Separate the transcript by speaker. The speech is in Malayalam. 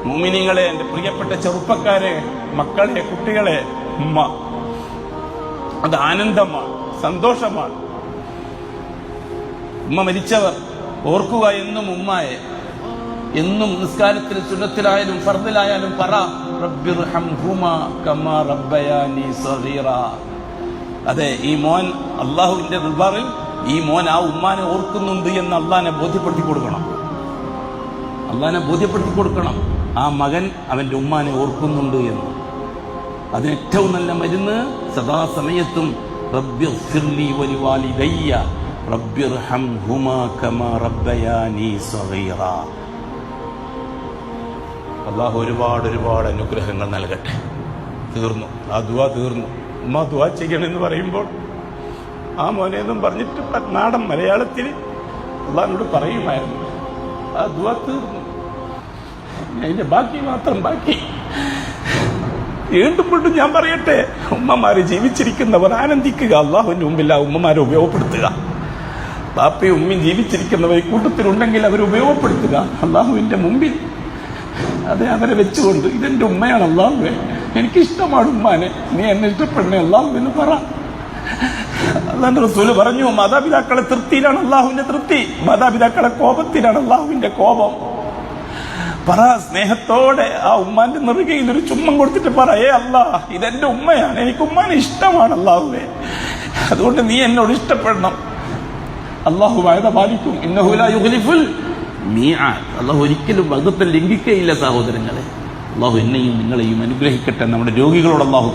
Speaker 1: മുഅ്മിനീങ്ങളെ, എന്റെ പ്രിയപ്പെട്ട ചെറുപ്പക്കാരെ, മക്കളെ, കുട്ടികളെ, ഉമ്മ, അത് ആനന്ദമാണ്, സന്തോഷമാണ്. ഉമ്മ മരിച്ചവർ ഓർക്കുക എന്നും ഉമ്മയെ. എന്നും നിസ്കാരത്തിൽ സുന്നത്തിലായാലും ഫർദിലായാലും പറ, റബ്ബിർഹംഹുമാ കമാ റബ്ബയാനി സഗീറ. അതെ, ഈ മോൻ അള്ളാഹുവിന്റെ ദർബാറിൽ ഈ മോൻ ആ ഉമ്മാനെ ഓർക്കുന്നുണ്ട് എന്ന് അള്ളാഹിനെ ബോധ്യപ്പെടുത്തി കൊടുക്കണം. അള്ളാഹിനെ ബോധ്യപ്പെടുത്തി കൊടുക്കണം, ആ മകൻ അവന്റെ ഉമ്മാനെ ഓർക്കുന്നുണ്ട് എന്ന്. അതിന് ഏറ്റവും നല്ല മരുന്ന് സദാസമയത്തും റബ്ബിഗ്ഫിർലി വലിവാലിദയ്യ റബ്ബിർഹംഹുമാ കമാ റബ്ബയാനി സഗീറ. അള്ളാഹു ഒരുപാട് ഒരുപാട് അനുഗ്രഹങ്ങൾ നൽകട്ടെ. തീർന്നു, ആ ദുആ തീർന്നു. ഉമ്മ ദുആ ചെയ്യണമെന്ന് പറയുമ്പോൾ ആ മോനെന്നും പറഞ്ഞിട്ട് നാടൻ മലയാളത്തിൽ അള്ളാഹിനോട് പറയുമായിരുന്നു. ആ ദുആ തീർന്നു. അതിന്റെ ബാക്കി മാത്രം ബാക്കി. വീണ്ടും വീണ്ടും ഞാൻ പറയട്ടെ, ഉമ്മമാര് ജീവിച്ചിരിക്കുന്നവർ ആനന്ദിക്കുക, അള്ളാഹുവിന്റെ മുമ്പിൽ ആ ഉമ്മമാരെ ഉപയോഗപ്പെടുത്തുക. ബാപ്പയും ഉമ്മയും ജീവിച്ചിരിക്കുന്നവർ കൂട്ടത്തിലുണ്ടെങ്കിൽ അവർ ഉപയോഗപ്പെടുത്തുക അള്ളാഹുവിന്റെ മുമ്പിൽ. അതെ, അവരെ വെച്ചുകൊണ്ട് ഇതെന്റെ ഉമ്മയാണ് അള്ളാഹുവേ, എനിക്കിഷ്ടമാണ് ഉമ്മാനെ, നീ എന്നെ ഇഷ്ടപ്പെടണേ അള്ളാഹു എന്ന് പറ. അല്ലാഹുവിന്റെ റസൂല് പറഞ്ഞു, മാതാപിതാക്കളെ തൃപ്തിയിലാണ് അള്ളാഹുവിന്റെ തൃപ്തി, മാതാപിതാക്കളെ കോപത്തിലാണ് അള്ളാഹുവിന്റെ കോപം. പറ, സ്നേഹത്തോടെ ആ ഉമ്മാന്റെ നെറുകയിൽ ഒരു ചുമ്മം കൊടുത്തിട്ട് പറ, ഏ അല്ലാഹ്, ഇതെന്റെ ഉമ്മയാണ്, എനിക്ക് ഉമ്മാനെ ഇഷ്ടമാണ് അള്ളാഹുവേ, അതുകൊണ്ട് നീ എന്നോട് ഇഷ്ടപ്പെടണം. അള്ളാഹു വഅദ പാലിക്കും. ഇന്നഹു ലാ യുഖ്ലിഫുൽ മീആദ്. അള്ളാഹു ഒരിക്കലും വഅദത്തെ ലംഘിക്കുകയില്ല സഹോദരങ്ങളെ. അള്ളാഹു എന്നെയും നിങ്ങളെയും അനുഗ്രഹിക്കട്ടെ. നമ്മുടെ രോഗികളോട് അള്ളാഹു